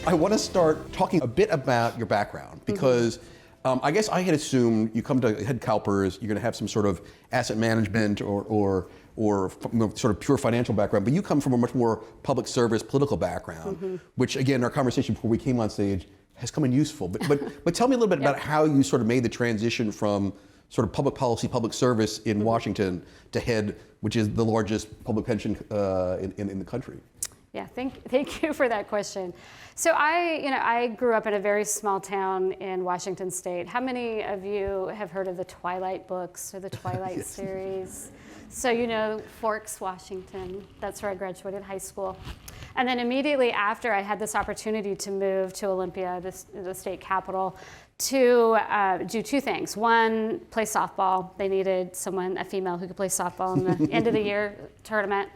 I want to start talking a bit about your background because I guess I had assumed you come to head CalPERS, you're going to have some sort of asset management or sort of pure financial background, but you come from a much more public service, political background, which again, our conversation before we came on stage has come in useful. But tell me a little bit about how you sort of made the transition from sort of public policy, public service in Washington to head, which is the largest public pension in the country. Yeah, thank you for that question. So I grew up in a very small town in Washington State. How many of you have heard of the Twilight books or the Twilight series? So Forks, Washington, that's where I graduated high school. And then immediately after, I had this opportunity to move to Olympia, the state capital, to do two things. One, play softball. They needed a female who could play softball in the end of the year tournament,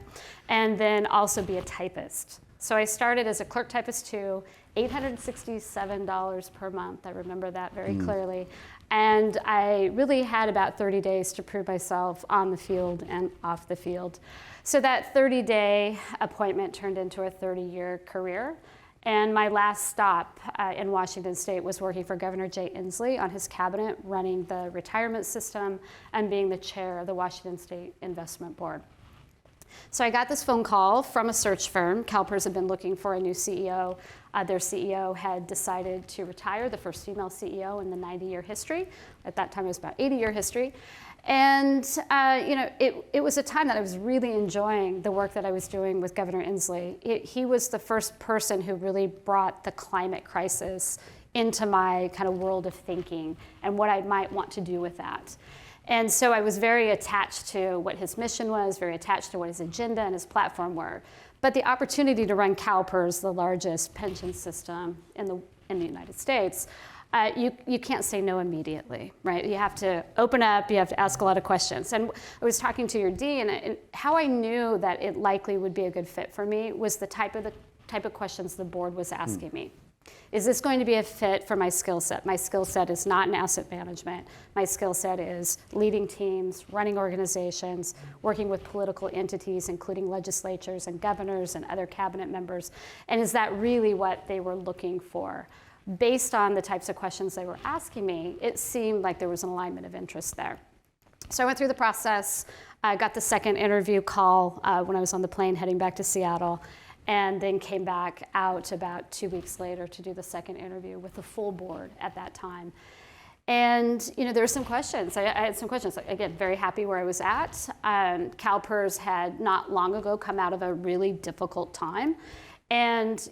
and then also be a typist. So I started as a clerk typist too, $867 per month. I remember that very clearly. And I really had about 30 days to prove myself on the field and off the field. So that 30-day appointment turned into a 30-year career. And my last stop in Washington State was working for Governor Jay Inslee on his cabinet, running the retirement system and being the chair of the Washington State Investment Board. So I got this phone call from a search firm. CalPERS had been looking for a new CEO. Their CEO had decided to retire, the first female CEO in the 90-year history. At that time, it was about 80-year history. And it was a time that I was really enjoying the work that I was doing with Governor Inslee. He was the first person who really brought the climate crisis into my kind of world of thinking and what I might want to do with that. And so I was very attached to what his mission was, very attached to what his agenda and his platform were. But the opportunity to run CalPERS, the largest pension system in the United States, you can't say no immediately, right? You have to open up, you have to ask a lot of questions. And I was talking to your dean, and how I knew that it likely would be a good fit for me was the type of questions the board was asking me. Is this going to be a fit for my skill set? My skill set is not in asset management. My skill set is leading teams, running organizations, working with political entities, including legislatures and governors and other cabinet members. And is that really what they were looking for? Based on the types of questions they were asking me, it seemed like there was an alignment of interest there. So I went through the process. I got the second interview call when I was on the plane heading back to Seattle, and then came back out about 2 weeks later to do the second interview with the full board at that time. And there were some questions. I had some questions. Again, very happy where I was at. CalPERS had not long ago come out of a really difficult time. And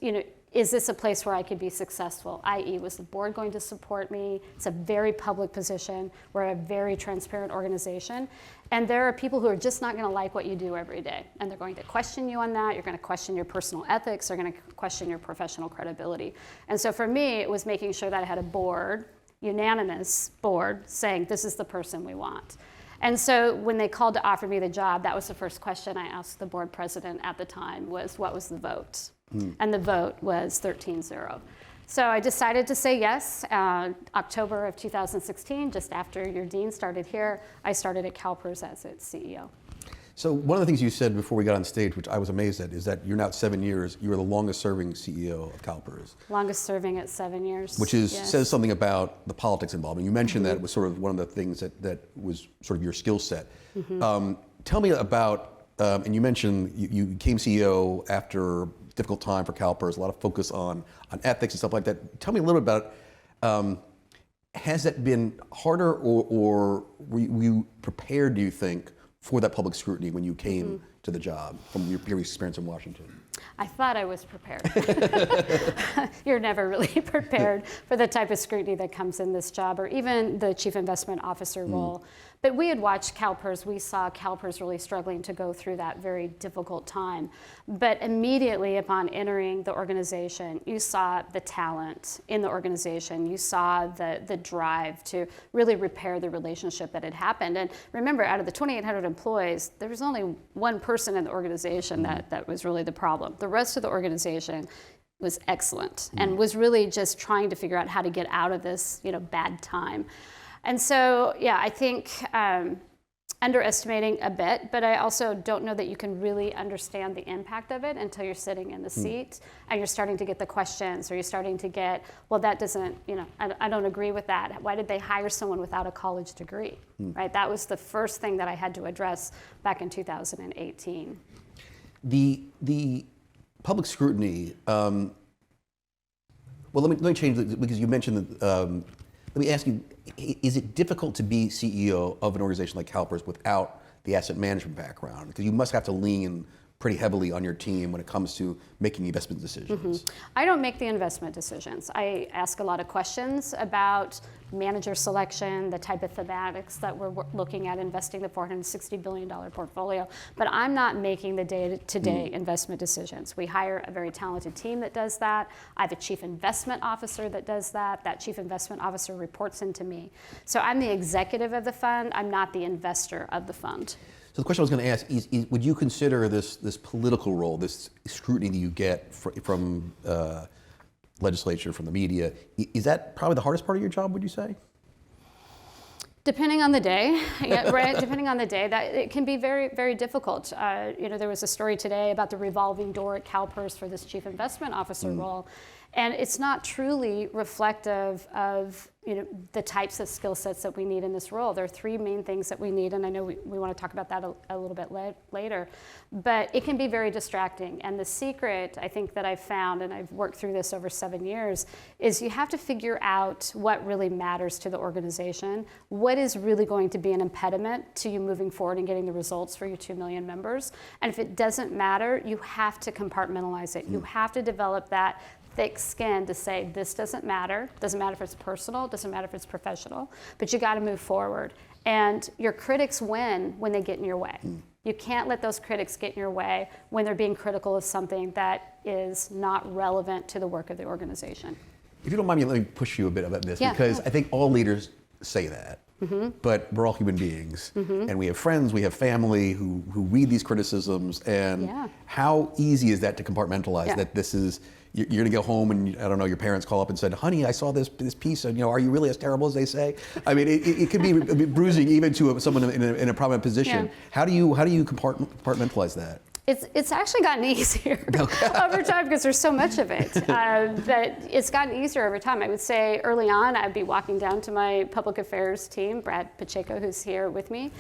is this a place where I could be successful? i.e., was the board going to support me? It's a very public position. We're a very transparent organization. And there are people who are just not going to like what you do every day. And they're going to question you on that. You're going to question your personal ethics. They're going to question your professional credibility. And so for me, it was making sure that I had a board, unanimous board, saying this is the person we want. And so when they called to offer me the job, that was the first question I asked the board president at the time was, what was the vote? And the vote was 13-0. So I decided to say yes. October of 2016, just after your dean started here, I started at CalPERS as its CEO. So one of the things you said before we got on stage, which I was amazed at, is that you're now 7 years. You were the longest serving CEO of CalPERS. Longest serving at 7 years. Which says something about the politics involved. And you mentioned that it was sort of one of the things that was sort of your skill set. Tell me about, and you mentioned you became CEO after a difficult time for CalPERS, a lot of focus on ethics and stuff like that. Tell me a little bit about, has that been harder or were you prepared, do you think, for that public scrutiny when you came to the job from your experience in Washington? I thought I was prepared. You're never really prepared for the type of scrutiny that comes in this job or even the chief investment officer role. But we had watched CalPERS. We saw CalPERS really struggling to go through that very difficult time. But immediately upon entering the organization, you saw the talent in the organization. You saw the drive to really repair the relationship that had happened. And remember, out of the 2,800 employees, there was only one person in the organization that was really the problem. The rest of the organization was excellent and was really just trying to figure out how to get out of this, bad time. And so, yeah, I think underestimating a bit, but I also don't know that you can really understand the impact of it until you're sitting in the seat and you're starting to get the questions, or you're starting to get, well, that doesn't, I don't agree with that. Why did they hire someone without a college degree, right? That was the first thing that I had to address back in 2018. The public scrutiny, well, let me change it, because you mentioned that, let me ask you, is it difficult to be CEO of an organization like CalPERS without the asset management background? Because you must have to lean pretty heavily on your team when it comes to making investment decisions. I don't make the investment decisions. I ask a lot of questions about manager selection, the type of thematics that we're looking at investing the $460 billion portfolio, but I'm not making the day-to-day investment decisions. We hire a very talented team that does that. I have a chief investment officer that does that. That chief investment officer reports into me. So I'm the executive of the fund. I'm not the investor of the fund. So the question I was going to ask is would you consider this political role, this scrutiny that you get from legislature, from the media, is that probably the hardest part of your job, would you say? Depending on the day, yeah, right? Depending on the day, that it can be very, very difficult. There was a story today about the revolving door at CalPERS for this chief investment officer role, and it's not truly reflective of the types of skill sets that we need in this role. There are three main things that we need, and I know we want to talk about that a little bit later, but it can be very distracting. And the secret, I think, that I've found, and I've worked through this over 7 years, is you have to figure out what really matters to the organization, what is really going to be an impediment to you moving forward and getting the results for your 2 million members. And if it doesn't matter, you have to compartmentalize it. You have to develop that thick skin to say, this doesn't matter if it's personal, doesn't matter if it's professional, but you got to move forward. And your critics win when they get in your way. You can't let those critics get in your way when they're being critical of something that is not relevant to the work of the organization. If you don't mind me, let me push you a bit about this, Yeah. because I think all leaders say that. But we're all human beings, and we have friends, we have family who read these criticisms, and how easy is that to compartmentalize that this is, you're going to go home and, I don't know, your parents call up and said, honey, I saw this piece, and are you really as terrible as they say? I mean, it could be a bit bruising even to someone in a prominent position. How do you compartmentalize that? It's actually gotten easier over time because there's so much of it. That it's gotten easier over time. I would say early on, I'd be walking down to my public affairs team, Brad Pacheco, who's here with me,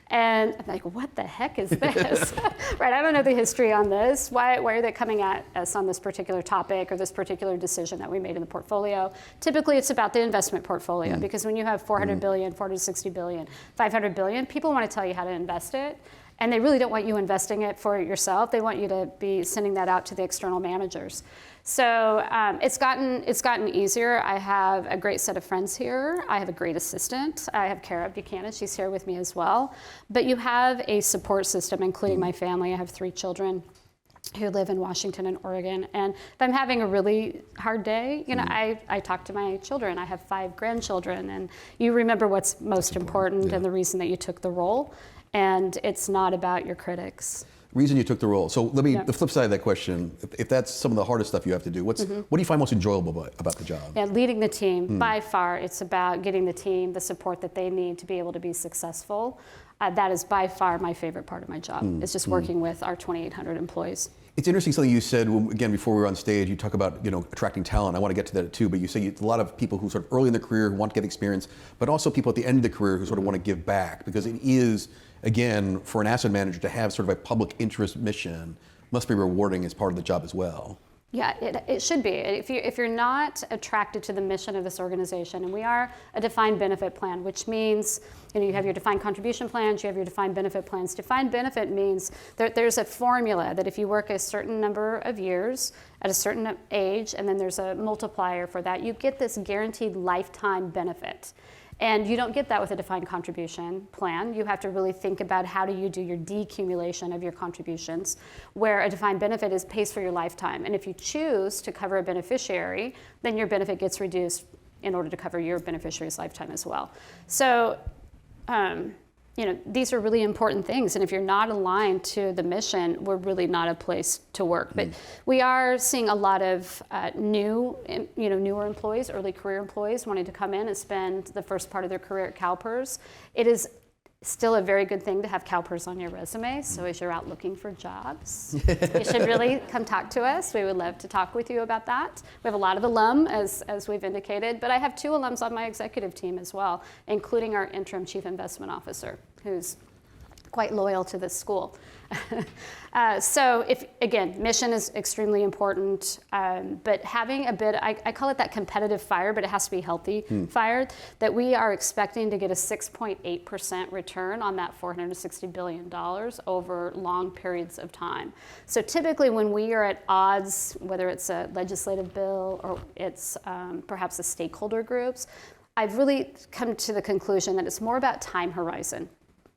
and I'm like, what the heck is this? Right, I don't know the history on this. Why are they coming at us on this particular topic or this particular decision that we made in the portfolio? Typically, it's about the investment portfolio, because when you have 400 billion, 460 billion, 500 billion, people want to tell you how to invest it. And they really don't want you investing it for yourself. They want you to be sending that out to the external managers. So it's gotten easier. I have a great set of friends here. I have a great assistant. I have Kara Buchanan. She's here with me as well. But you have a support system, including my family. I have 3 children who live in Washington and Oregon. And if I'm having a really hard day, I talk to my children. I have 5 grandchildren. And you remember what's most important and the reason that you took the role. And it's not about your critics. Reason you took the role. So let me, the flip side of that question, if that's some of the hardest stuff you have to do, what do you find most enjoyable about the job? Yeah, leading the team, by far, it's about getting the team the support that they need to be able to be successful. That is by far my favorite part of my job, is just working with our 2,800 employees. It's interesting something you said, again, before we were on stage, you talk about attracting talent. I want to get to that too, but you say a lot of people who sort of early in their career who want to get experience, but also people at the end of the career who sort of want to give back, because it is, again, for an asset manager to have sort of a public interest mission must be rewarding as part of the job as well. Yeah, it should be. If you're not attracted to the mission of this organization, and we are a defined benefit plan, which means you have your defined contribution plans, you have your defined benefit plans. Defined benefit means there's a formula that if you work a certain number of years at a certain age, and then there's a multiplier for that, you get this guaranteed lifetime benefit. And you don't get that with a defined contribution plan. You have to really think about how do you do your decumulation of your contributions, where a defined benefit pays for your lifetime. And if you choose to cover a beneficiary, then your benefit gets reduced in order to cover your beneficiary's lifetime as well. So, these are really important things. And if you're not aligned to the mission, we're really not a place to work. But we are seeing a lot of newer employees, early career employees wanting to come in and spend the first part of their career at CalPERS. It is Still a very good thing to have CalPERS on your resume. So as you're out looking for jobs, you should really come talk to us. We would love to talk with you about that. We have a lot of alum, as we've indicated, but I have 2 alums on my executive team as well, including our interim chief investment officer, who's quite loyal to this school. So mission is extremely important, but having a bit, I call it that competitive fire, but it has to be healthy fire, that we are expecting to get a 6.8% return on that $460 billion over long periods of time. So typically when we are at odds, whether it's a legislative bill or it's perhaps the stakeholder groups, I've really come to the conclusion that it's more about time horizon.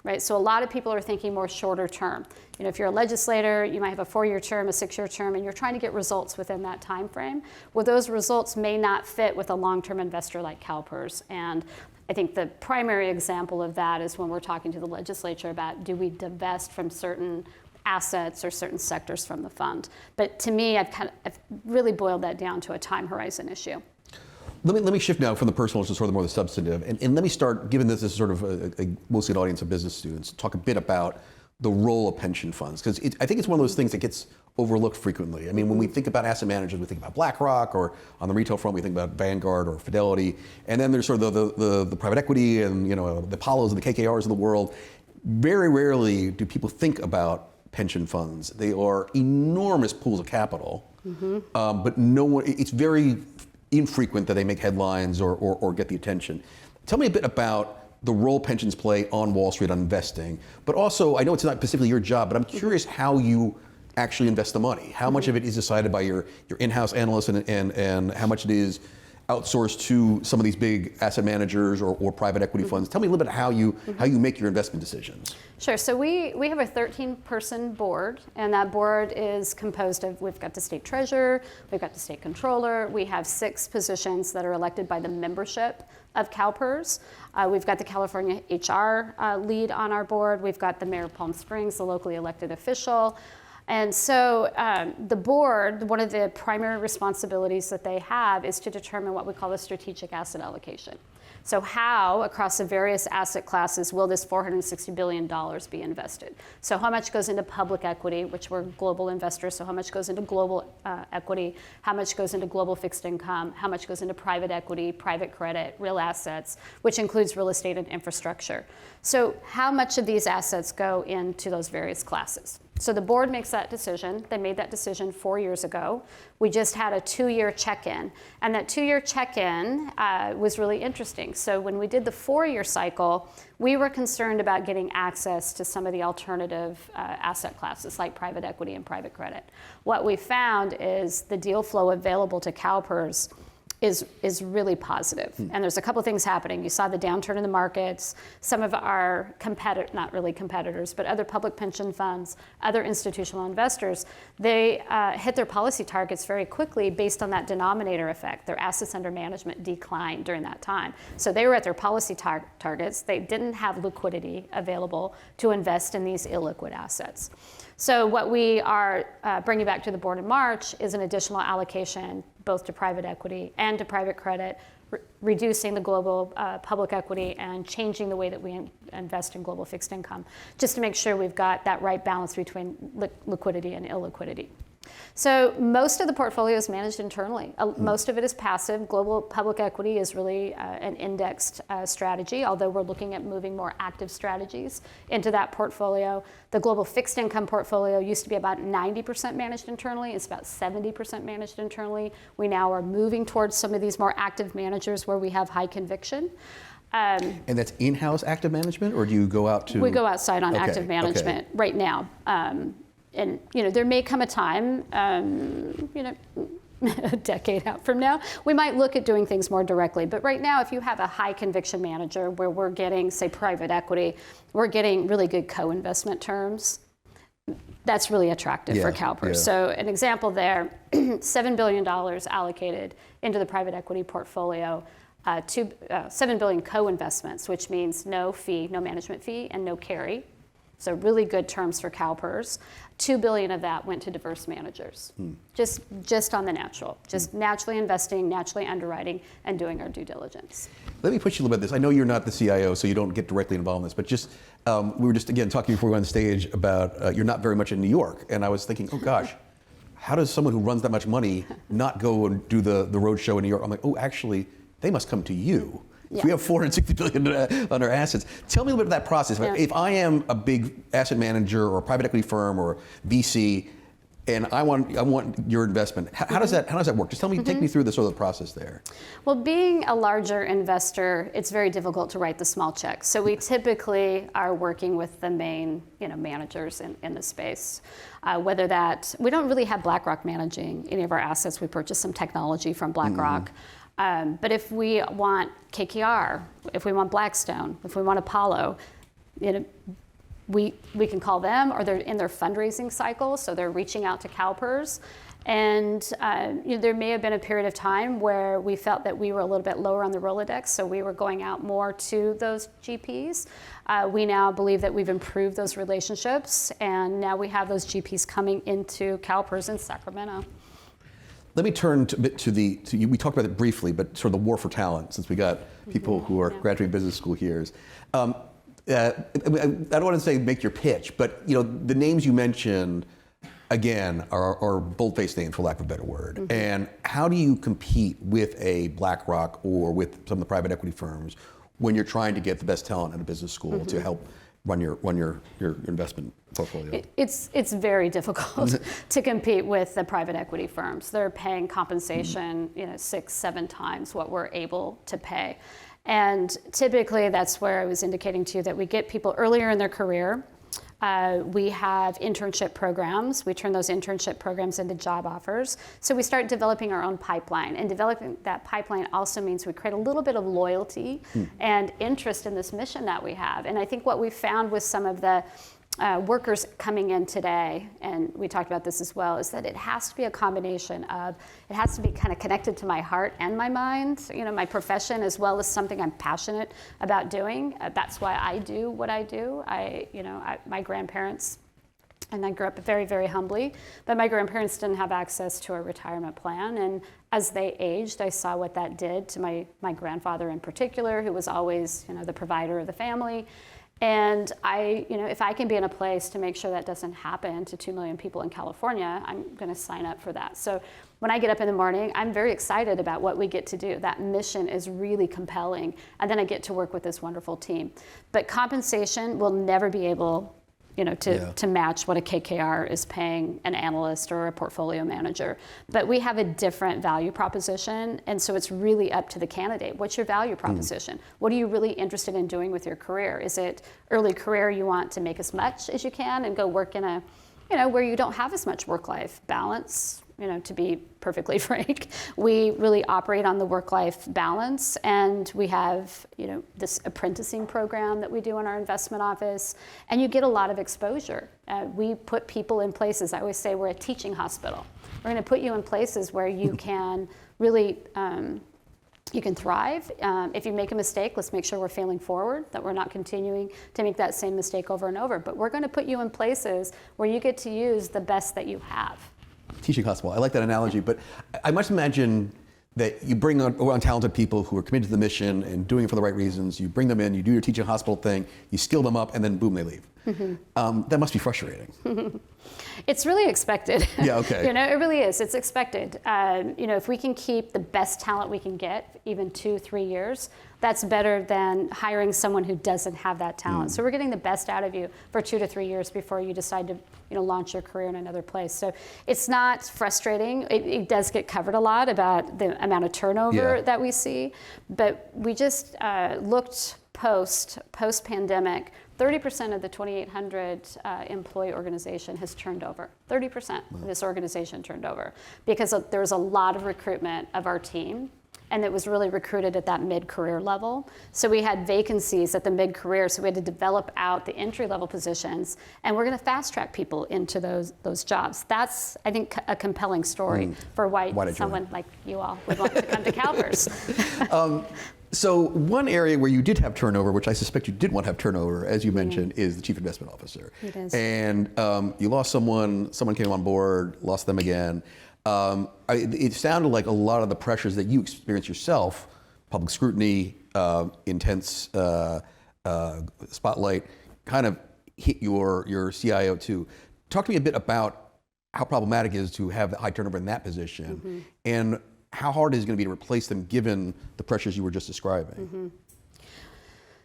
Right, so a lot of people are thinking more shorter term. If you're a legislator, you might have a 4-year term, a 6-year term, and you're trying to get results within that time frame. Well, those results may not fit with a long-term investor like CalPERS. And I think the primary example of that is when we're talking to the legislature about, do we divest from certain assets or certain sectors from the fund? But to me, I've really boiled that down to a time horizon issue. Let me shift now from the personal to sort of more the substantive, and let me start, given this is sort of mostly an audience of business students, talk a bit about the role of pension funds, because I think it's one of those things that gets overlooked frequently. I mean, when we think about asset managers, we think about BlackRock, or on the retail front, we think about Vanguard or Fidelity, and then there's sort of the private equity and the Apollos and the KKRs of the world. Very rarely do people think about pension funds. They are enormous pools of capital, but no one. It's very infrequent that they make headlines or get the attention. Tell me a bit about the role pensions play on Wall Street on investing, but also, I know it's not specifically your job, but I'm curious how you actually invest the money. How much of it is decided by your in-house analysts and how much it is outsourced to some of these big asset managers or private equity funds. Tell me a little bit how you make your investment decisions. Sure. So we have a 13-person board, and that board is composed of, we've got the state treasurer, we've got the state controller, we have 6 positions that are elected by the membership of CalPERS. We've got the California HR lead on our board, we've got the mayor of Palm Springs, the locally elected official. And so the board, one of the primary responsibilities that they have is to determine what we call a strategic asset allocation. So how, across the various asset classes, will this $460 billion be invested? So how much goes into public equity, which we're global investors, so how much goes into global equity, how much goes into global fixed income, how much goes into private equity, private credit, real assets, which includes real estate and infrastructure. So how much of these assets go into those various classes? So the board makes that decision. They made that decision 4 years ago. We just had a 2-year check-in. And that 2-year check-in was really interesting. So when we did the 4-year cycle, we were concerned about getting access to some of the alternative asset classes like private equity and private credit. What we found is the deal flow available to CalPERS is really positive. And there's a couple of things happening. You saw the downturn in the markets. Some of our not really competitors, but other public pension funds, other institutional investors, they hit their policy targets very quickly based on that denominator effect. Their assets under management declined during that time. So they were at their policy targets. They didn't have liquidity available to invest in these illiquid assets. So what we are bringing back to the board in March is an additional allocation both to private equity and to private credit, reducing the global public equity and changing the way that we invest in global fixed income, just to make sure we've got that right balance between liquidity and illiquidity. So most of the portfolio is managed internally. Most of it is passive. Global public equity is really an indexed strategy, although we're looking at moving more active strategies into that portfolio. The global fixed income portfolio used to be about 90% managed internally. It's about 70% managed internally. We now are moving towards some of these more active managers where we have high conviction. And that's in-house active management, or do you go out to? We go outside on active management right now. And there may come a time, a decade out from now, we might look at doing things more directly. But right now, if you have a high conviction manager where we're getting, say, private equity, we're getting really good co-investment terms, that's really attractive for CalPERS. Yeah. So an example there, $7 billion allocated into the private equity portfolio, $7 billion co-investments, which means no fee, no management fee, and no carry. So really good terms for CalPERS. $2 billion of that went to diverse managers, just on the natural, just naturally investing, naturally underwriting, and doing our due diligence. Let me push you a little bit. This. I know you're not the CIO, so you don't get directly involved in this, but just we were just again talking before we went on stage about you're not very much in New York, and I was thinking, oh gosh, how does someone who runs that much money not go and do the road show in New York? I'm like, oh, actually, they must come to you. Yeah. We have $460 billion under assets. Tell me a little bit about that process. Yeah. If I am a big asset manager or a private equity firm or VC, and I want your investment, how does that work? Just take me through the sort of the process there. Well, being a larger investor, it's very difficult to write the small checks. So we typically are working with the main managers in the space. Whether that, we don't really have BlackRock managing any of our assets. We purchased some technology from BlackRock. But if we want KKR, if we want Blackstone, if we want Apollo, we can call them, or they're in their fundraising cycle, so they're reaching out to CalPERS. And there may have been a period of time where we felt that we were a little bit lower on the Rolodex, so we were going out more to those GPs. We now believe that we've improved those relationships, and now we have those GPs coming into CalPERS in Sacramento. Let me turn we talked about it briefly, but sort of the war for talent, since we got people who are graduating business school here. I don't want to say make your pitch, but the names you mentioned, again, are bold-faced names, for lack of a better word. And how do you compete with a BlackRock or with some of the private equity firms when you're trying to get the best talent at a business school to help run your investment portfolio? It's very difficult to compete with the private equity firms. They're paying compensation 6-7 times what we're able to pay. And typically that's where I was indicating to you that we get people earlier in their career. We have internship programs. We turn those internship programs into job offers. So we start developing our own pipeline. And developing that pipeline also means we create a little bit of loyalty and interest in this mission that we have. And I think what we found with some of the workers coming in today, and we talked about this as well, is that it has to be a combination of, it has to be kind of connected to my heart and my mind, my profession, as well as something I'm passionate about doing. That's why I do what I do. My grandparents, and I grew up very, very humbly, but my grandparents didn't have access to a retirement plan. And as they aged, I saw what that did to my grandfather in particular, who was always, the provider of the family. And if I can be in a place to make sure that doesn't happen to 2 million people in California, I'm going to sign up for that. So when I get up in the morning, I'm very excited about what we get to do. That mission is really compelling. And then I get to work with this wonderful team. But compensation will never be able to match what a KKR is paying an analyst or a portfolio manager. But we have a different value proposition, and so it's really up to the candidate. What's your value proposition? What are you really interested in doing with your career? Is it early career you want to make as much as you can and go work in a, where you don't have as much work-life balance? To be perfectly frank, we really operate on the work-life balance, and we have, this apprenticing program that we do in our investment office, and you get a lot of exposure. We put people in places. I always say we're a teaching hospital. We're going to put you in places where you can really, you can thrive. If you make a mistake, let's make sure we're failing forward, that we're not continuing to make that same mistake over and over. But we're going to put you in places where you get to use the best that you have. Teaching hospital. I like that analogy, but I must imagine that you bring on talented people who are committed to the mission and doing it for the right reasons. You bring them in, you do your teaching hospital thing, you skill them up, and then boom, they leave. That must be frustrating. It's really expected. Yeah, okay. It really is. It's expected. If we can keep the best talent we can get, even 2-3 years, that's better than hiring someone who doesn't have that talent. So we're getting the best out of you for 2 to 3 years before you decide to launch your career in another place. So it's not frustrating. It does get covered a lot about the amount of turnover that we see, but we just looked post-pandemic. 30% of the 2,800 employee organization has turned over. 30% of this organization turned over because there was a lot of recruitment of our team, and it was really recruited at that mid-career level. So we had vacancies at the mid-career, so we had to develop out the entry-level positions, and we're going to fast-track people into those jobs. That's, I think, a compelling story for why someone like you all would want to come to CalPERS. So one area where you did have turnover, which I suspect you did want to have turnover, as you mentioned, is the chief investment officer. It is. And you lost someone came on board, lost them again. It sounded like a lot of the pressures that you experienced yourself, public scrutiny, intense spotlight, kind of hit your CIO too. Talk to me a bit about how problematic it is to have the high turnover in that position, and how hard is it going to be to replace them given the pressures you were just describing?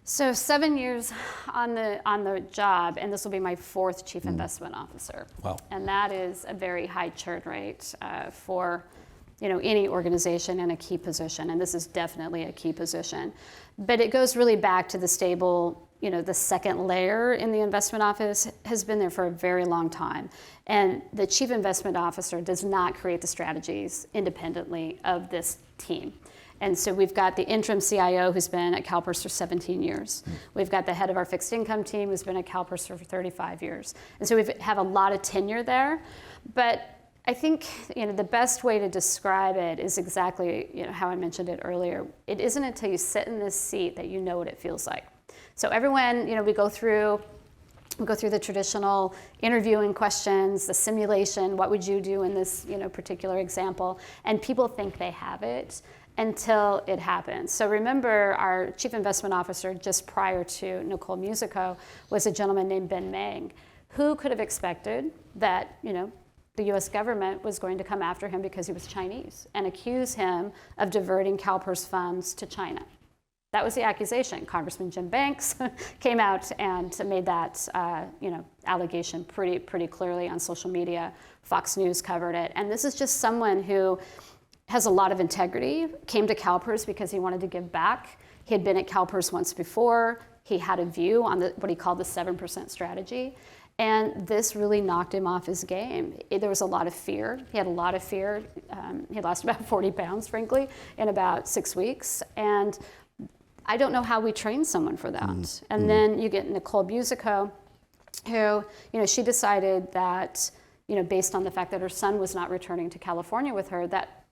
So 7 years on the job, and this will be my 4th chief investment officer. Wow. And that is a very high churn rate for any organization in a key position, and this is definitely a key position. But it goes really back to the stable, the second layer in the investment office has been there for a very long time. And the chief investment officer does not create the strategies independently of this team. And so we've got the interim CIO who's been at CalPERS for 17 years. We've got the head of our fixed income team who's been at CalPERS for 35 years. And so we have a lot of tenure there. But I think the best way to describe it is exactly how I mentioned it earlier. It isn't until you sit in this seat that you know what it feels like. So everyone, we go through the traditional interviewing questions, the simulation, what would you do in this particular example, and people think they have it until it happens. So remember, our chief investment officer just prior to Nicole Musico was a gentleman named Ben Meng. Who could have expected that the U.S. government was going to come after him because he was Chinese and accuse him of diverting CalPERS funds to China? That was the accusation. Congressman Jim Banks came out and made that allegation pretty clearly on social media. Fox News covered it. And this is just someone who has a lot of integrity, came to CalPERS because he wanted to give back. He had been at CalPERS once before. He had a view on what he called the 7% strategy. And this really knocked him off his game. There was a lot of fear. He had a lot of fear. He lost about 40 pounds, frankly, in about 6 weeks. And I don't know how we train someone for that. And then you get Nicole Musico, who, she decided that, based on the fact that her son was not returning to California with her, that,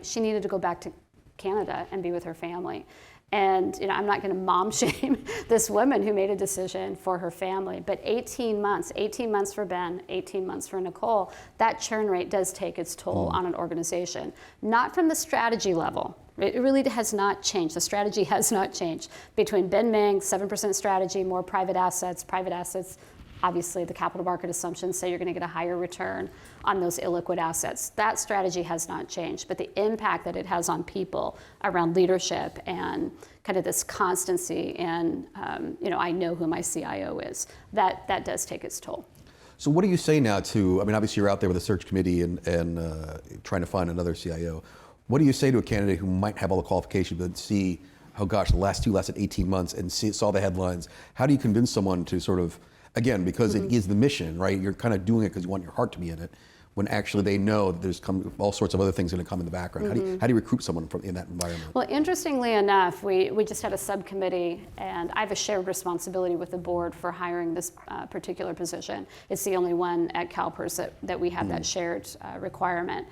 she needed to go back to Canada and be with her family. And I'm not going to mom shame this woman who made a decision for her family, but 18 months for Ben, 18 months for Nicole, that churn rate does take its toll on an organization. Not from the strategy level. It really has not changed. The strategy has not changed. Between Ben Meng, 7% strategy, more private assets, obviously the capital market assumptions say you're going to get a higher return on those illiquid assets. That strategy has not changed, but the impact that it has on people around leadership and kind of this constancy and, I know who my CIO is, that does take its toll. So what do you say now to, obviously you're out there with a search committee and trying to find another CIO. What do you say to a candidate who might have all the qualifications but see, oh gosh, the last two lasted 18 months and saw the headlines? How do you convince someone to sort of, again, because it is the mission, right? You're kind of doing it because you want your heart to be in it, when actually they know that there's all sorts of other things going to come in the background. How do you recruit someone in that environment? Well, interestingly enough, we just had a subcommittee, and I have a shared responsibility with the board for hiring this particular position. It's the only one at CalPERS that we have that shared requirement.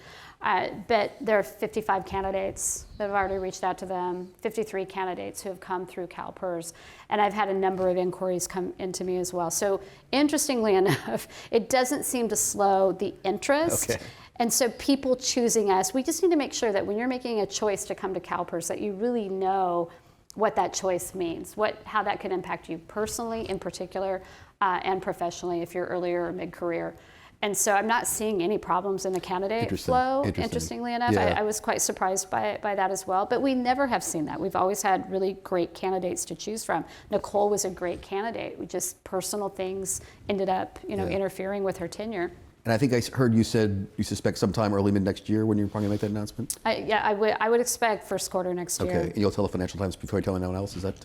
But there are 55 candidates that have already reached out to them, 53 candidates who have come through CalPERS, and I've had a number of inquiries come into me as well. So interestingly enough, it doesn't seem to slow the interest. Okay. And so people choosing us, we just need to make sure that when you're making a choice to come to CalPERS, that you really know what that choice means, how that could impact you personally in particular, and professionally if you're earlier or mid-career. And so I'm not seeing any problems in the candidate flow, interestingly enough. Yeah. I was quite surprised by that as well. But we never have seen that. We've always had really great candidates to choose from. Nicole was a great candidate. We just personal things ended up, interfering with her tenure. And I think I heard you said you suspect sometime early mid next year when you're probably going to make that announcement? I would expect first quarter next year. Okay, and you'll tell the Financial Times before you tell anyone else, is that?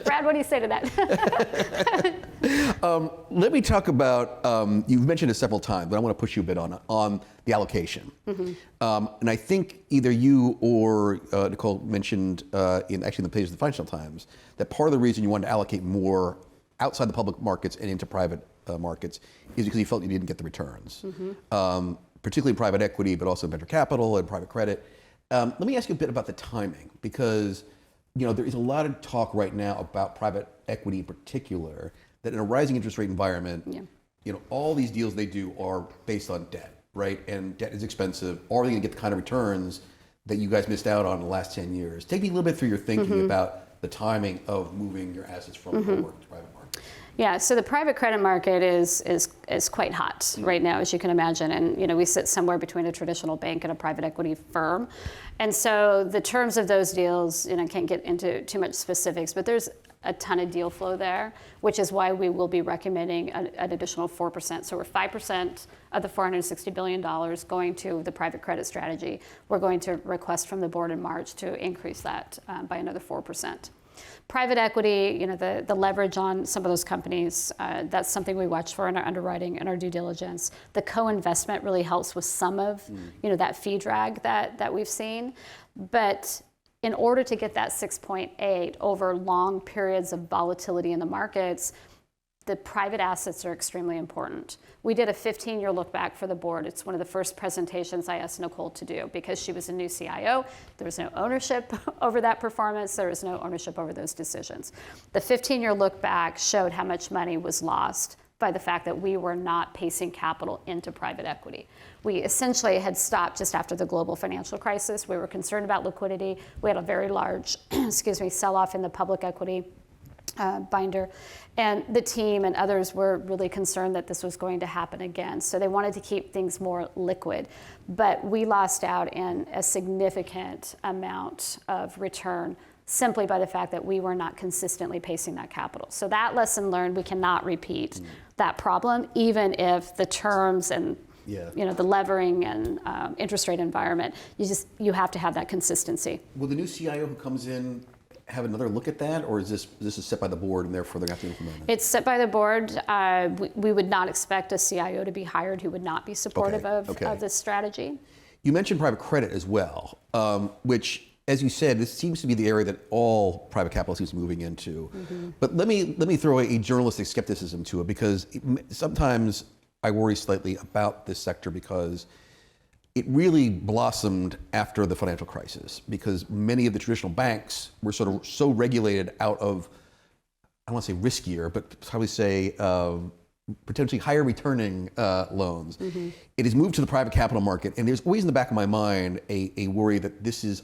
Brad, what do you say to that? Let me talk about, you've mentioned it several times, but I want to push you a bit on the allocation. And I think either you or Nicole mentioned in the pages of the Financial Times that part of the reason you wanted to allocate more outside the public markets and into private markets is because you felt you didn't get the returns, particularly in private equity, but also venture capital and private credit. Let me ask you a bit about the timing, because there is a lot of talk right now about private equity in particular, that in a rising interest rate environment, all these deals they do are based on debt, right? And debt is expensive. Are they going to get the kind of returns that you guys missed out on in the last 10 years? Take me a little bit through your thinking about the timing of moving your assets from public to private market. Yeah, so the private credit market is quite hot right now, as you can imagine. And we sit somewhere between a traditional bank and a private equity firm. And so the terms of those deals, can't get into too much specifics, but there's a ton of deal flow there, which is why we will be recommending an additional 4%. So we're 5% of the $460 billion going to the private credit strategy. We're going to request from the board in March to increase that by another 4%. Private equity, the leverage on some of those companies, that's something we watch for in our underwriting and our due diligence. The co-investment really helps with some of, that fee drag that we've seen. But in order to get that 6.8 over long periods of volatility in the markets, the private assets are extremely important. We did a 15-year look back for the board. It's one of the first presentations I asked Nicole to do because she was a new CIO. There was no ownership over that performance. There was no ownership over those decisions. The 15-year look back showed how much money was lost by the fact that we were not pacing capital into private equity. We essentially had stopped just after the global financial crisis. We were concerned about liquidity. We had a very large, sell-off in the public equity binder. And the team and others were really concerned that this was going to happen again. So they wanted to keep things more liquid. But we lost out in a significant amount of return simply by the fact that we were not consistently pacing that capital. So that lesson learned, we cannot repeat that problem, even if the terms and the levering and interest rate environment, you have to have that consistency. Will the new CIO who comes in have another look at that, or is this is set by the board and therefore they're going to have to implement it? It's set by the board. We would not expect a CIO to be hired who would not be supportive of this strategy. You mentioned private credit as well, which, as you said, this seems to be the area that all private capital seems moving into. But let me throw a journalistic skepticism to it, because sometimes I worry slightly about this sector because it really blossomed after the financial crisis, because many of the traditional banks were sort of so regulated out of, I don't want to say riskier, but probably say potentially higher returning loans. It has moved to the private capital market, and there's always in the back of my mind a worry that this is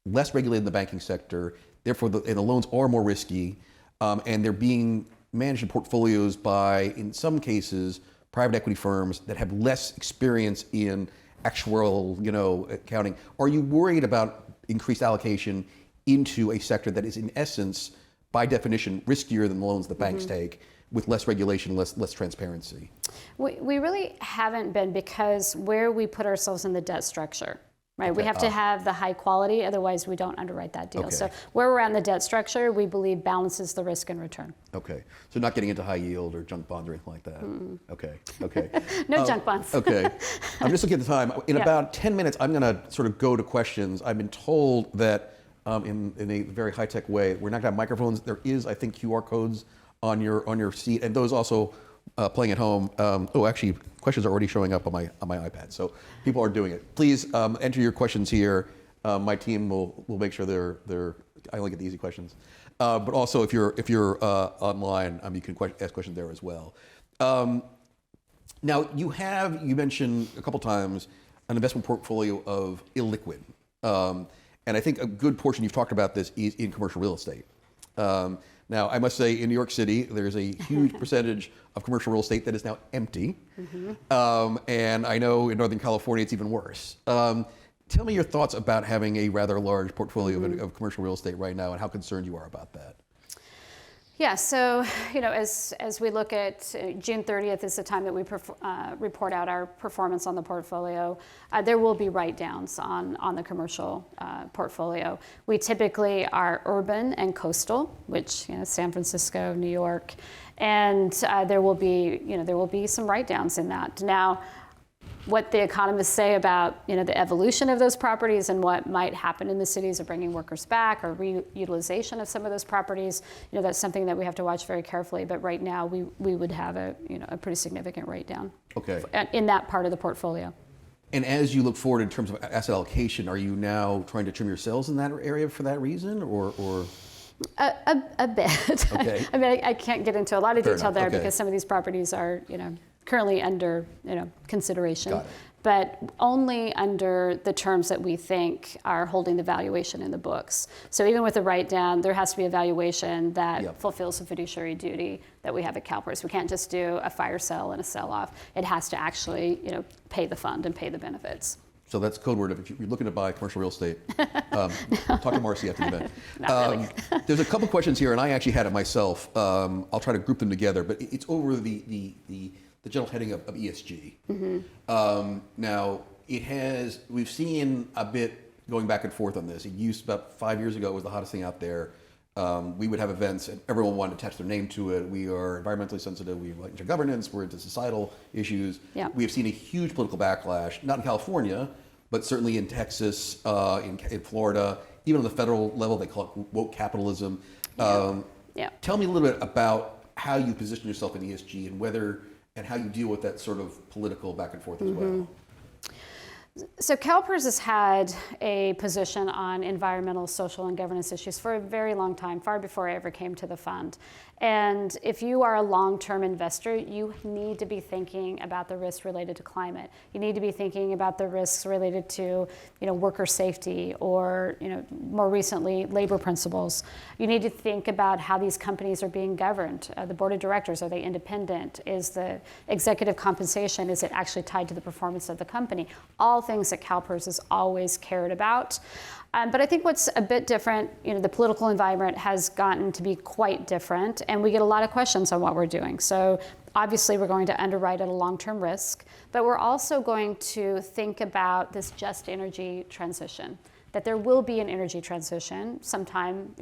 less regulated in the banking sector, therefore the loans are more risky, and they're being managed in portfolios by, in some cases, private equity firms that have less experience in actuarial, accounting. Are you worried about increased allocation into a sector that is, in essence, by definition, riskier than the loans the banks take, with less regulation, less transparency? We really haven't been, because where we put ourselves in the debt structure, right? We have to have the high quality, otherwise we don't underwrite that deal. So where we're at in the debt structure, we believe balances the risk and return. Okay, so not getting into high yield or junk bonds or anything like that. Okay. No junk bonds. Okay, I'm just looking at the time. In about 10 minutes, I'm gonna sort of go to questions. I've been told that in a very high-tech way, we're not gonna have microphones. There is, I think, QR codes on your seat, and those also playing at home. Actually, questions are already showing up on my iPad, so people are doing it. Please enter your questions here. My team will make sure they're. I only get the easy questions, but also if you're online, you can ask questions there as well. Now you mentioned a couple times an investment portfolio of illiquid, and I think a good portion you've talked about this is in commercial real estate. Now, I must say, in New York City, there's a huge percentage of commercial real estate that is now empty. And I know in Northern California, it's even worse. Tell me your thoughts about having a rather large portfolio of commercial real estate right now, and how concerned you are about that. Yeah, so as we look at June 30th is the time that we report out our performance on the portfolio. There will be write-downs on the commercial portfolio. We typically are urban and coastal, which San Francisco, New York, and there will be some write-downs in that. Now, what the economists say about the evolution of those properties and what might happen in the cities of bringing workers back or reutilization of some of those properties, that's something that we have to watch very carefully. But right now, we would have a pretty significant write down in that part of the portfolio. And as you look forward in terms of asset allocation, are you now trying to trim your sales in that area for that reason, or? A bit. Okay. I mean, I can't get into a lot of Fair detail enough. there Okay. because some of these properties are, currently under, consideration. Got it. But only under the terms that we think are holding the valuation in the books. So even with the write-down, there has to be a valuation that Yep. fulfills the fiduciary duty that we have at CalPERS. We can't just do a fire sale and a sell-off. It has to actually, pay the fund and pay the benefits. So that's code word. If you're looking to buy commercial real estate, talk to Marcie after the event. Not really. There's a couple questions here, and I actually had it myself. I'll try to group them together, but it's over the general heading of ESG. Mm-hmm. Now, we've seen a bit going back and forth on this. It used about 5 years ago, it was the hottest thing out there. We would have events and everyone wanted to attach their name to it. We are environmentally sensitive, we like into governance, we're into societal issues. Yeah. We have seen a huge political backlash, not in California, but certainly in Texas, in Florida, even on the federal level, they call it woke capitalism. Yeah. Tell me a little bit about how you position yourself in ESG and how you deal with that sort of political back and forth as well. So CalPERS has had a position on environmental, social, and governance issues for a very long time, far before I ever came to the fund. And if you are a long-term investor, you need to be thinking about the risks related to climate. You need to be thinking about the risks related to, worker safety or, more recently, labor principles. You need to think about how these companies are being governed. The board of directors, are they independent? Is the executive compensation, is it actually tied to the performance of the company? All things that CalPERS has always cared about. But I think what's a bit different, the political environment has gotten to be quite different, and we get a lot of questions on what we're doing. So obviously we're going to underwrite at a long-term risk, but we're also going to think about this just energy transition, that there will be an energy transition sometime,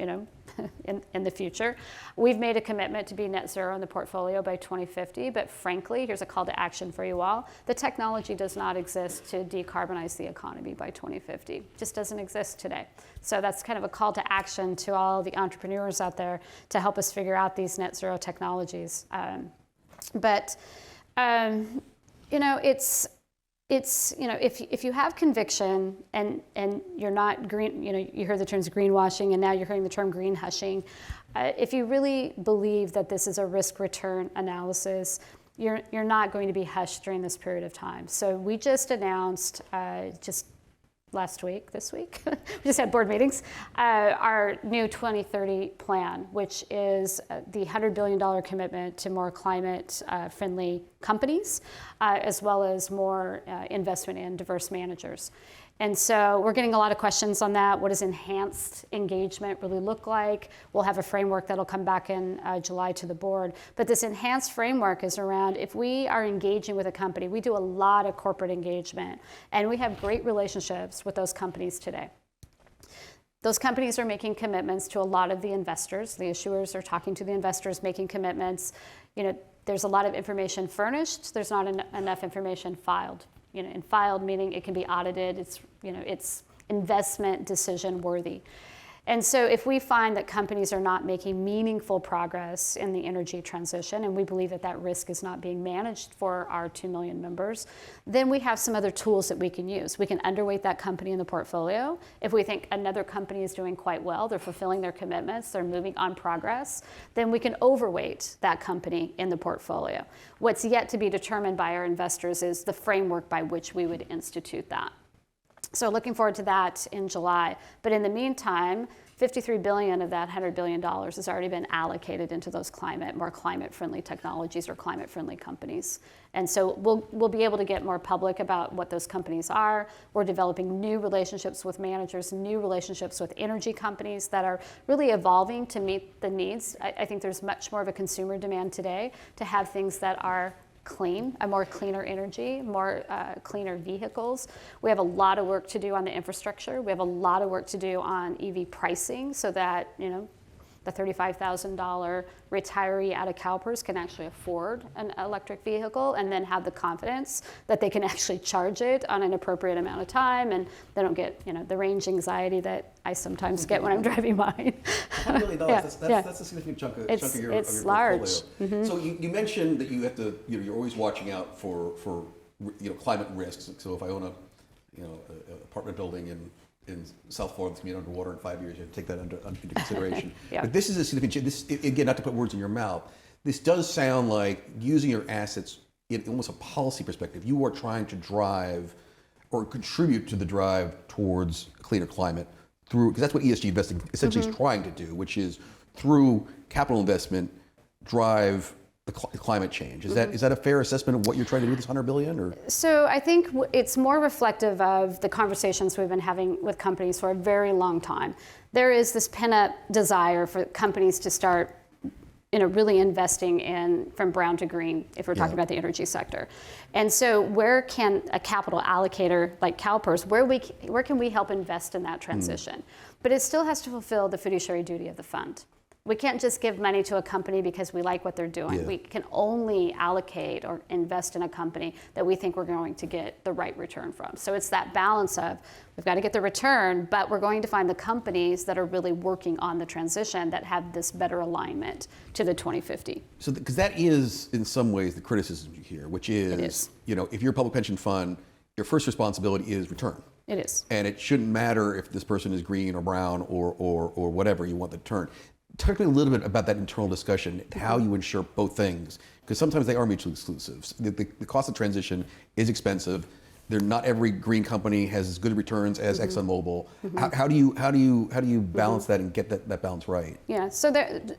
in the future. We've made a commitment to be net zero in the portfolio by 2050, but frankly, here's a call to action for you all. The technology does not exist to decarbonize the economy by 2050. It just doesn't exist today. So that's kind of a call to action to all the entrepreneurs out there to help us figure out these net zero technologies. It's if you have conviction and you're not green, you heard the terms greenwashing and now you're hearing the term green hushing. If you really believe that this is a risk return analysis, you're not going to be hushed during this period of time. So we just announced this week, we just had board meetings, our new 2030 plan, which is the $100 billion commitment to more climate-friendly companies, as well as more investment in diverse managers. And so we're getting a lot of questions on that. What does enhanced engagement really look like? We'll have a framework that'll come back in July to the board. But this enhanced framework is around if we are engaging with a company, we do a lot of corporate engagement, and we have great relationships with those companies today. Those companies are making commitments to a lot of the investors. The issuers are talking to the investors, making commitments. There's a lot of information furnished. There's not enough information filed. And filed meaning it can be audited. It's investment decision worthy. And so if we find that companies are not making meaningful progress in the energy transition, and we believe that that risk is not being managed for our 2 million members, then we have some other tools that we can use. We can underweight that company in the portfolio. If we think another company is doing quite well, they're fulfilling their commitments, they're moving on progress, then we can overweight that company in the portfolio. What's yet to be determined by our investors is the framework by which we would institute that. So looking forward to that in July. But in the meantime, $53 billion of that $100 billion has already been allocated into those more climate-friendly technologies or climate-friendly companies. And so we'll be able to get more public about what those companies are. We're developing new relationships with managers, new relationships with energy companies that are really evolving to meet the needs. I think there's much more of a consumer demand today to have things that are clean, a more cleaner energy, more cleaner vehicles. We have a lot of work to do on the infrastructure. We have a lot of work to do on EV pricing so that, the $35,000 retiree out of CalPERS can actually afford an electric vehicle and then have the confidence that they can actually charge it on an appropriate amount of time and they don't get, the range anxiety that I sometimes get when I'm driving mine. $100 million, that's a significant chunk of your portfolio. It's large. Mm-hmm. So you mentioned that you have to, you're always watching out for climate risks. So if I own a apartment building in South Florida that's going to be underwater in 5 years, you have to take that into consideration. Yeah. But this is a significant change. Again, not to put words in your mouth, this does sound like using your assets in almost a policy perspective. You are trying to drive or contribute to the drive towards a cleaner climate through, because that's what ESG investing essentially is trying to do, which is through capital investment, drive the climate change. Is that a fair assessment of what you're trying to do with this $100 billion? Or? So I think it's more reflective of the conversations we've been having with companies for a very long time. There is this pent-up desire for companies to start really investing in from brown to green, if we're talking about the energy sector. And so where can a capital allocator like CalPERS, where can we help invest in that transition? But it still has to fulfill the fiduciary duty of the fund. We can't just give money to a company because we like what they're doing. Yeah. We can only allocate or invest in a company that we think we're going to get the right return from. So it's that balance of, we've got to get the return, but we're going to find the companies that are really working on the transition that have this better alignment to the 2050. So, because that is, in some ways, the criticism you hear, which is, if you're a public pension fund, your first responsibility is return. It is. And it shouldn't matter if this person is green or brown or whatever you want the return. Talk to me a little bit about that internal discussion, how you ensure both things, because sometimes they are mutually exclusive. The cost of transition is expensive. Not every green company has as good returns as ExxonMobil. How do you balance that and get that balance right? Yeah, so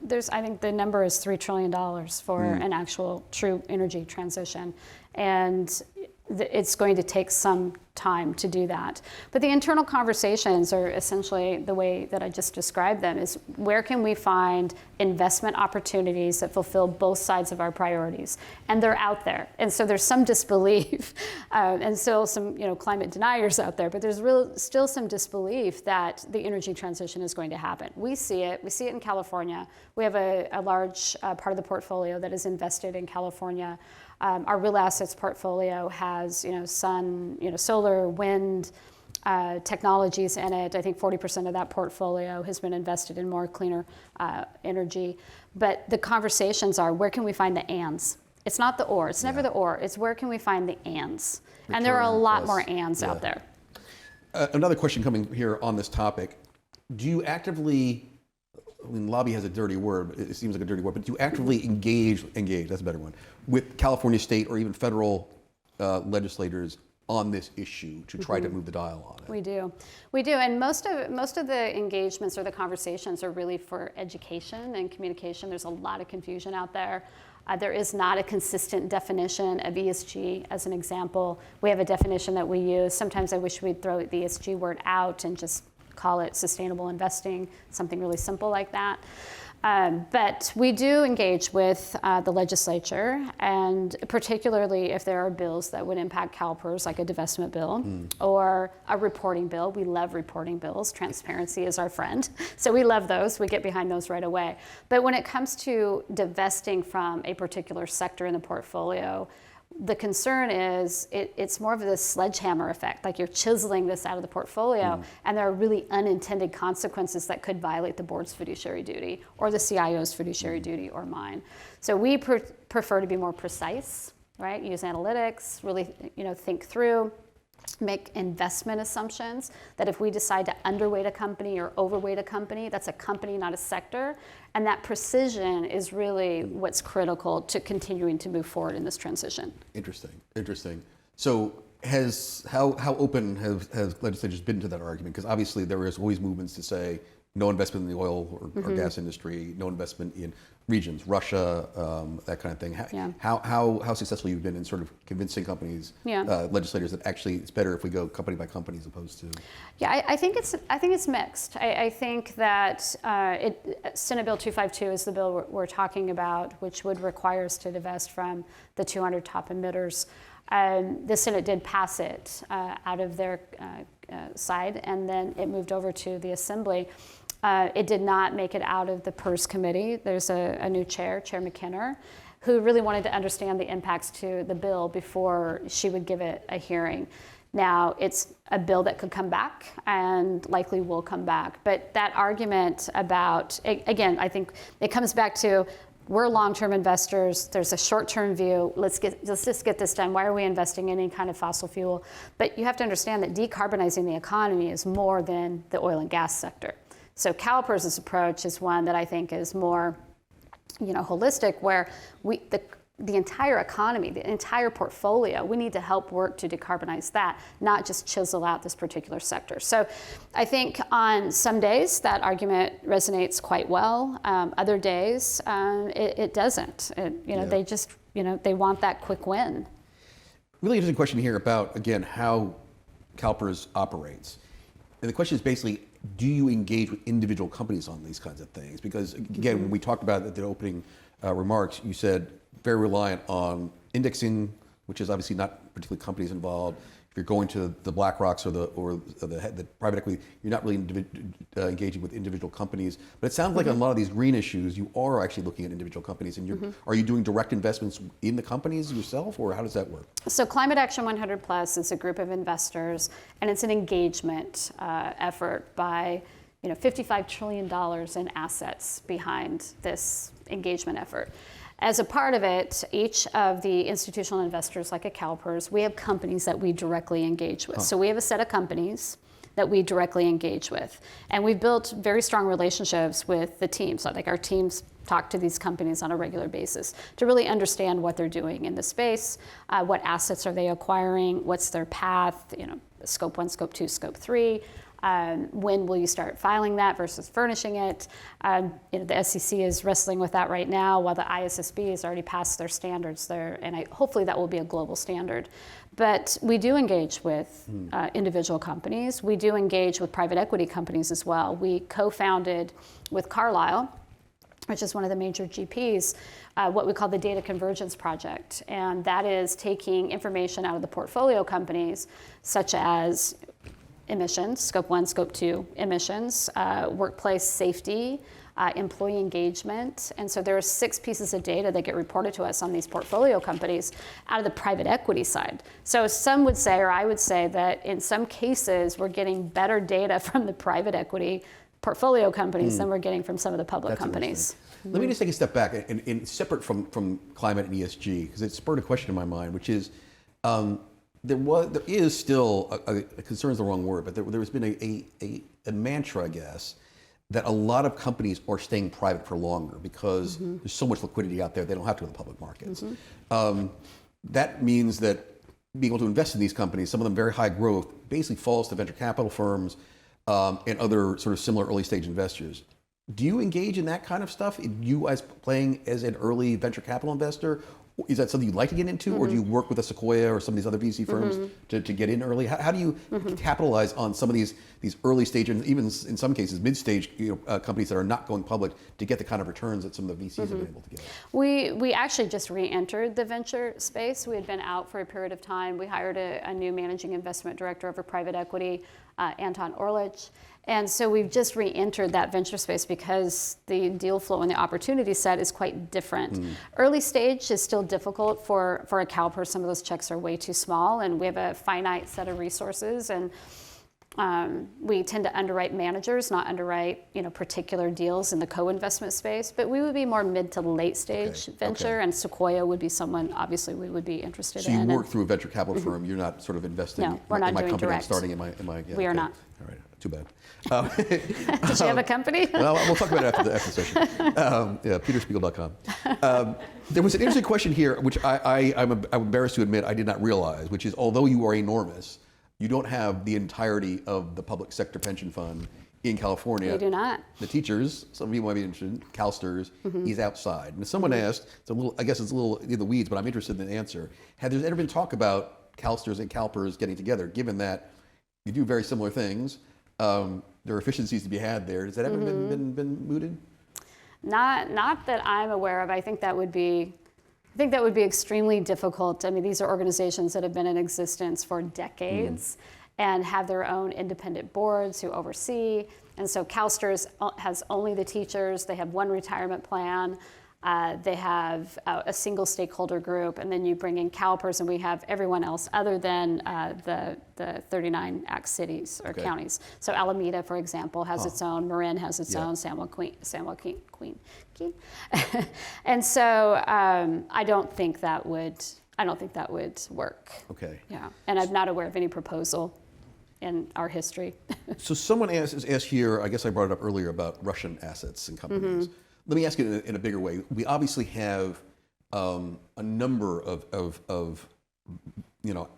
there's I think the number is $3 trillion for an actual true energy transition, and it's going to take some time to do that. But the internal conversations are essentially the way that I just described them, is where can we find investment opportunities that fulfill both sides of our priorities? And they're out there. And so there's some disbelief and still some climate deniers out there, but there's still some disbelief that the energy transition is going to happen. We see it in California. We have a large part of the portfolio that is invested in California. Our real assets portfolio has, sun, solar, wind technologies in it. I think 40% of that portfolio has been invested in more cleaner energy. But the conversations are, where can we find the ands? It's not the or. It's never the or. It's where can we find the ands? And there are a lot more ands out there. Another question coming here on this topic. Do you actively, lobby has a dirty word, it seems like a dirty word, but do you actively engage, that's a better one, with California state or even federal legislators on this issue to try to move the dial on it? We do, and most of the engagements or the conversations are really for education and communication. There's a lot of confusion out there. There is not a consistent definition of ESG, as an example. We have a definition that we use. Sometimes I wish we'd throw the ESG word out and just call it sustainable investing, something really simple like that. But we do engage with the legislature, and particularly if there are bills that would impact CalPERS, like a divestment bill or a reporting bill. We love reporting bills. Transparency is our friend. So we love those. We get behind those right away. But when it comes to divesting from a particular sector in the portfolio, the concern is it's more of this sledgehammer effect, like you're chiseling this out of the portfolio, and there are really unintended consequences that could violate the board's fiduciary duty or the CIO's fiduciary duty or mine. So we prefer to be more precise, right? Use analytics, really think through, make investment assumptions that if we decide to underweight a company or overweight a company, that's a company, not a sector. And that precision is really what's critical to continuing to move forward in this transition. Interesting. So how open have legislators been to that argument? Because obviously there is always movements to say no investment in the oil or gas industry, no investment in regions, Russia, that kind of thing. How successful you've been in sort of convincing companies, legislators, that actually it's better if we go company by company as opposed to? Yeah, I think it's mixed. I think that Senate Bill 252 is the bill we're talking about, which would require us to divest from the 200 top emitters. The Senate did pass it out of their side, and then it moved over to the Assembly. It did not make it out of the PERS committee. There's a new chair, Chair McKinnon, who really wanted to understand the impacts to the bill before she would give it a hearing. Now, it's a bill that could come back and likely will come back. But that argument about, again, I think it comes back to we're long-term investors. There's a short-term view. Let's just get this done. Why are we investing in any kind of fossil fuel? But you have to understand that decarbonizing the economy is more than the oil and gas sector. So CalPERS' approach is one that I think is more, holistic, where the entire economy, the entire portfolio, we need to help work to decarbonize that, not just chisel out this particular sector. So I think on some days that argument resonates quite well. Other days it doesn't. They just, they want that quick win. Really interesting question here about, again, how CalPERS operates. And the question is basically, do you engage with individual companies on these kinds of things? Because again, when we talked about it at the opening remarks, you said very reliant on indexing, which is obviously not particularly companies involved. If you're going to the BlackRocks or the private equity, you're not really engaging with individual companies. But it sounds like on a lot of these green issues, you are actually looking at individual companies. And are you doing direct investments in the companies yourself, or how does that work? So Climate Action 100 Plus is a group of investors, and it's an engagement effort by $55 trillion in assets behind this engagement effort. As a part of it, each of the institutional investors, like a CalPERS, we have companies that we directly engage with. So we have a set of companies that we directly engage with. And we've built very strong relationships with the teams. So our teams talk to these companies on a regular basis to really understand what they're doing in the space, what assets are they acquiring, what's their path, scope 1, scope 2, scope 3. When will you start filing that versus furnishing it? The SEC is wrestling with that right now, while the ISSB has already passed their standards there, and hopefully that will be a global standard. But we do engage with individual companies. We do engage with private equity companies as well. We co-founded with Carlyle, which is one of the major GPs, what we call the Data Convergence Project. And that is taking information out of the portfolio companies, such as emissions, scope 1, scope 2 emissions, workplace safety, employee engagement. And so there are 6 pieces of data that get reported to us on these portfolio companies out of the private equity side. So some would say, or I would say, that in some cases we're getting better data from the private equity portfolio companies than we're getting from some of the public companies. Let me just take a step back and separate from climate and ESG, because it spurred a question in my mind, which is, there is still a concern is the wrong word, but there has been a mantra, I guess, that a lot of companies are staying private for longer because there's so much liquidity out there, they don't have to go to the public markets. That means that being able to invest in these companies, some of them very high growth, basically falls to venture capital firms and other sort of similar early stage investors. Do you engage in that kind of stuff? You as playing as an early venture capital investor? Is that something you'd like to get into, or do you work with a Sequoia or some of these other VC firms to get in early? How do you capitalize on some of these early stage, and even in some cases mid-stage companies that are not going public, to get the kind of returns that some of the VCs have been able to get? We actually just re-entered the venture space. We had been out for a period of time. We hired a new managing investment director over private equity, Anton Orlich. And so we've just re-entered that venture space because the deal flow and the opportunity set is quite different. Early stage is still difficult for a CalPERS. Some of those checks are way too small, and we have a finite set of resources. And we tend to underwrite managers, not underwrite particular deals in the co-investment space. But we would be more mid to late stage venture, and Sequoia would be someone obviously we would be interested in. So you work through a venture capital firm. You're not sort of investing no, we're not in my doing company. direct. I'm starting in my we are not. All right, too bad. Did you have a company? Well, we'll talk about it after the session. peterspiegel.com. There was an interesting question here, which I'm embarrassed to admit I did not realize, which is, although you are enormous, you don't have the entirety of the public sector pension fund in California. We do not. The teachers, some of you might be interested, CalSTRS, he's outside. And someone asked, I guess it's a little in the weeds, but I'm interested in the answer. Had there ever been talk about CalSTRS and CalPERS getting together, given that you do very similar things? There are efficiencies to be had there. Has that ever been mooted? Not that I'm aware of. I think that would be extremely difficult. I mean, these are organizations that have been in existence for decades and have their own independent boards who oversee. And so CalSTRS has only the teachers. They have one retirement plan. They have a single stakeholder group, and then you bring in CalPERS, and we have everyone else other than the 39 Act cities or counties. So Alameda, for example, has its own. Marin has its own. San Joaquin. And so I don't think that would work. Okay. Yeah, and I'm not aware of any proposal in our history. So someone asked here, I guess I brought it up earlier about Russian assets and companies. Let me ask it in a bigger way. We obviously have a number of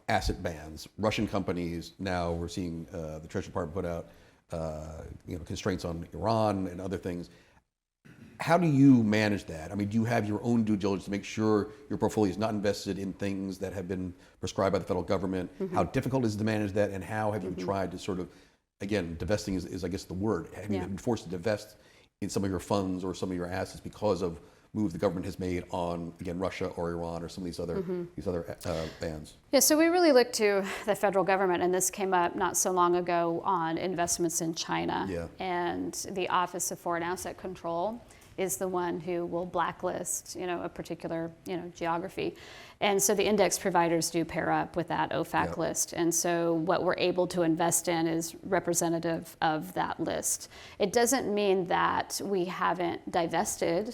asset bans. Russian companies, now we're seeing the Treasury Department put out constraints on Iran and other things. How do you manage that? I mean, do you have your own due diligence to make sure your portfolio is not invested in things that have been prescribed by the federal government? How difficult is it to manage that, and how have you tried to sort of, again, divesting is I guess the word. Have you been forced to divest in some of your funds or some of your assets because of moves the government has made on, again, Russia or Iran or some of these other bans? Yeah, so we really look to the federal government, and this came up not so long ago on investments in China. Yeah. And the Office of Foreign Asset Control is the one who will blacklist, a particular, geography. And so the index providers do pair up with that OFAC list. And so what we're able to invest in is representative of that list. It doesn't mean that we haven't divested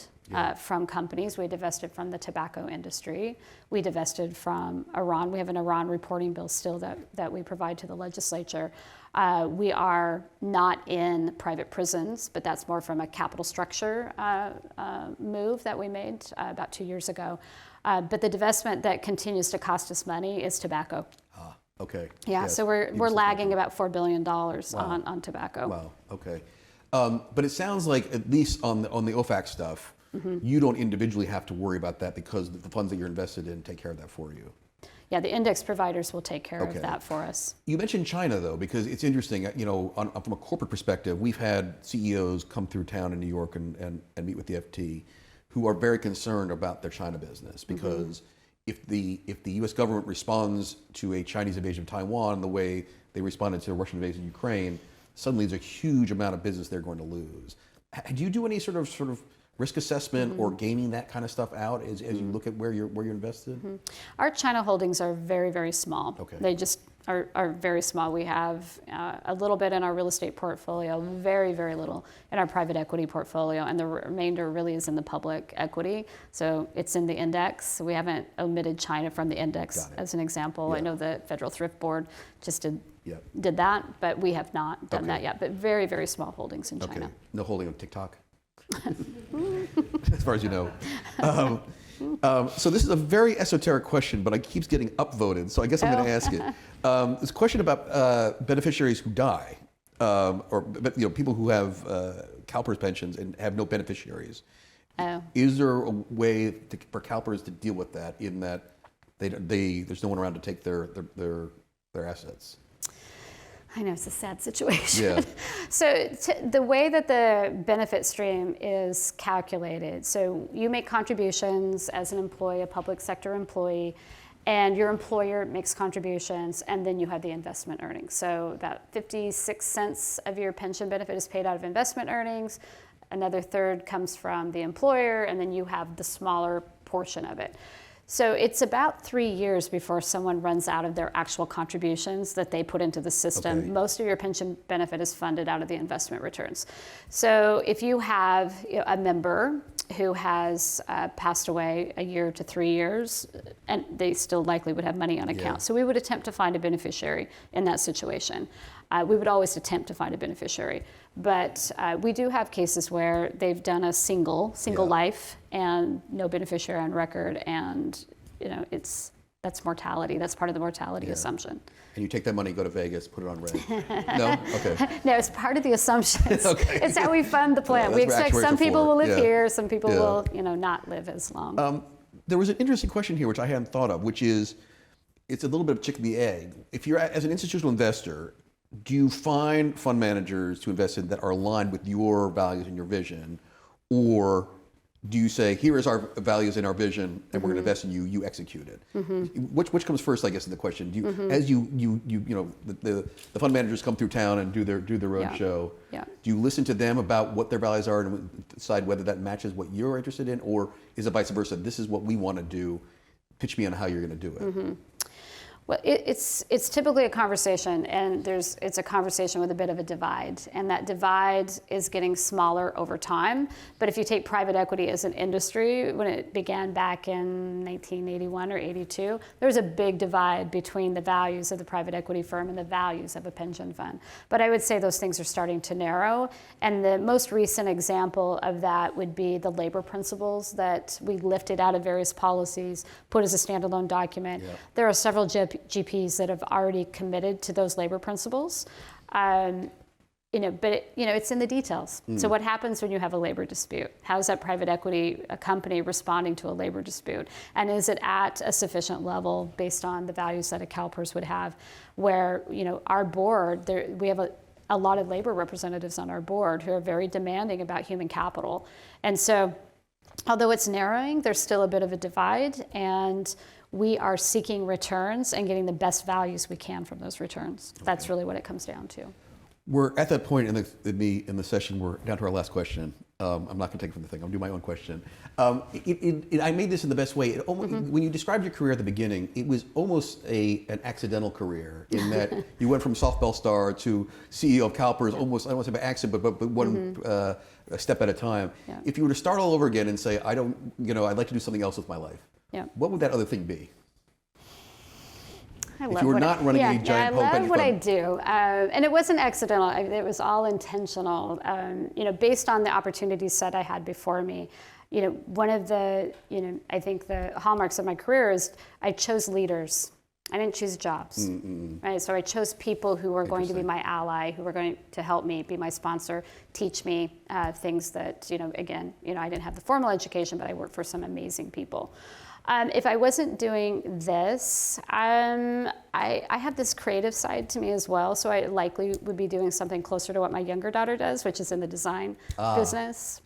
from companies. We divested from the tobacco industry. We divested from Iran. We have an Iran reporting bill still that we provide to the legislature. We are not in private prisons, but that's more from a capital structure move that we made about 2 years ago. But the divestment that continues to cost us money is tobacco. Okay. Yeah, yes. so we're lagging about $4 billion on tobacco. Wow, okay. But it sounds like, at least on the OFAC stuff, you don't individually have to worry about that because the funds that you're invested in take care of that for you. Yeah, the index providers will take care of that for us. You mentioned China, though, because it's interesting. From a corporate perspective, we've had CEOs come through town in New York and meet with the FT, who are very concerned about their China business because if the U.S. government responds to a Chinese invasion of Taiwan the way they responded to a Russian invasion of Ukraine, suddenly there's a huge amount of business they're going to lose. Do you do any sort of risk assessment or gaming that kind of stuff out as you look at where you're invested? Our China holdings are very, very small. Okay. They just are very small. We have a little bit in our real estate portfolio, very, very little in our private equity portfolio, and the remainder really is in the public equity. So it's in the index. We haven't omitted China from the index as an example. I know the Federal Thrift Board just did that, but we have not done that yet. But very, very small holdings in China. No holding of TikTok? As far as you know. So this is a very esoteric question, but it keeps getting upvoted, so I guess I'm going to ask it. It's a question about beneficiaries who die, or people who have CalPERS pensions and have no beneficiaries. Is there a way for CalPERS to deal with that, in that there's no one around to take their assets? I know, it's a sad situation. Yeah. So the way that the benefit stream is calculated, so you make contributions as an employee, a public sector employee, and your employer makes contributions, and then you have the investment earnings. So about 56 cents of your pension benefit is paid out of investment earnings, another third comes from the employer, and then you have the smaller portion of it. So it's about 3 years before someone runs out of their actual contributions that they put into the system. Okay. Most of your pension benefit is funded out of the investment returns. So if you have a member who has passed away a year to 3 years, and they still likely would have money on account. So we would attempt to find a beneficiary in that situation. We would always attempt to find a beneficiary. But we do have cases where they've done a single life and no beneficiary on record, and that's mortality. That's part of the mortality assumption. And you take that money, go to Vegas, put it on red. No? Okay. No, it's part of the assumptions. Okay. It's how we fund the plan. Yeah, we expect some people will live here, some people will not live as long. There was an interesting question here which I hadn't thought of, which is, it's a little bit of chicken and the egg. If you're, as an institutional investor, do you find fund managers to invest in that are aligned with your values and your vision, or do you say, here is our values and our vision, and we're going to invest in you, you execute it? Which comes first, I guess, in the question? Do you, as the fund managers come through town and do their road show, do you listen to them about what their values are and decide whether that matches what you're interested in, or is it vice versa? This is what we want to do. Pitch me on how you're going to do it. Mm-hmm. Well, it's typically a conversation, and it's a conversation with a bit of a divide, and that divide is getting smaller over time. But if you take private equity as an industry, when it began back in 1981 or 82, there was a big divide between the values of the private equity firm and the values of a pension fund. But I would say those things are starting to narrow, and the most recent example of that would be the labor principles that we lifted out of various policies, put as a standalone document. Yeah. There are several GPs that have already committed to those labor principles, but it's in the details. So what happens when you have a labor dispute? How is that private equity company responding to a labor dispute? And is it at a sufficient level based on the values that a CalPERS would have? Where our board, we have a lot of labor representatives on our board who are very demanding about human capital, and so although it's narrowing, there's still a bit of a divide, and we are seeking returns and getting the best values we can from those returns. Okay. That's really what it comes down to. We're at that point in the session. We're down to our last question. I'm not going to take it from the thing. I'll do my own question. I made this in the best way. When you described your career at the beginning, it was almost an accidental career in that you went from softball star to CEO of CalPERS, almost, I don't want to say by accident, but one a step at a time. Yeah. If you were to start all over again and say, I'd like to do something else with my life, what would that other thing be? If you were not running a giant I love what I do, and it wasn't accidental. It was all intentional. Based on the opportunity set I had before me. One of the, I think the hallmarks of my career is I chose leaders. I didn't choose jobs, right? So I chose people who were going to be my ally, who were going to help me, be my sponsor, teach me things that, again, I didn't have the formal education, but I worked for some amazing people. If I wasn't doing this, I have this creative side to me as well, so I likely would be doing something closer to what my younger daughter does, which is in the design business.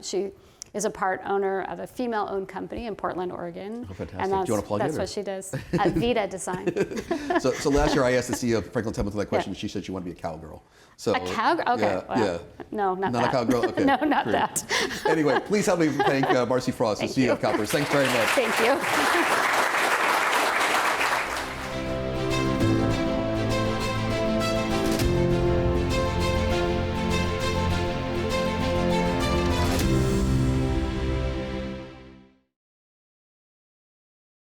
She is a part owner of a female-owned company in Portland, Oregon. Oh, fantastic. And do you want to plug that's it? What she does at Vita Design. So last year I asked the CEO of Franklin Templeton that question. She said she wanted to be a cowgirl. So, a cowgirl? Okay. Yeah. No, not that. Not a cowgirl? Okay. No, not Great. that. Anyway, please help me thank Marcie Frost, the CEO of CalPERS. Thanks very much. Thank you.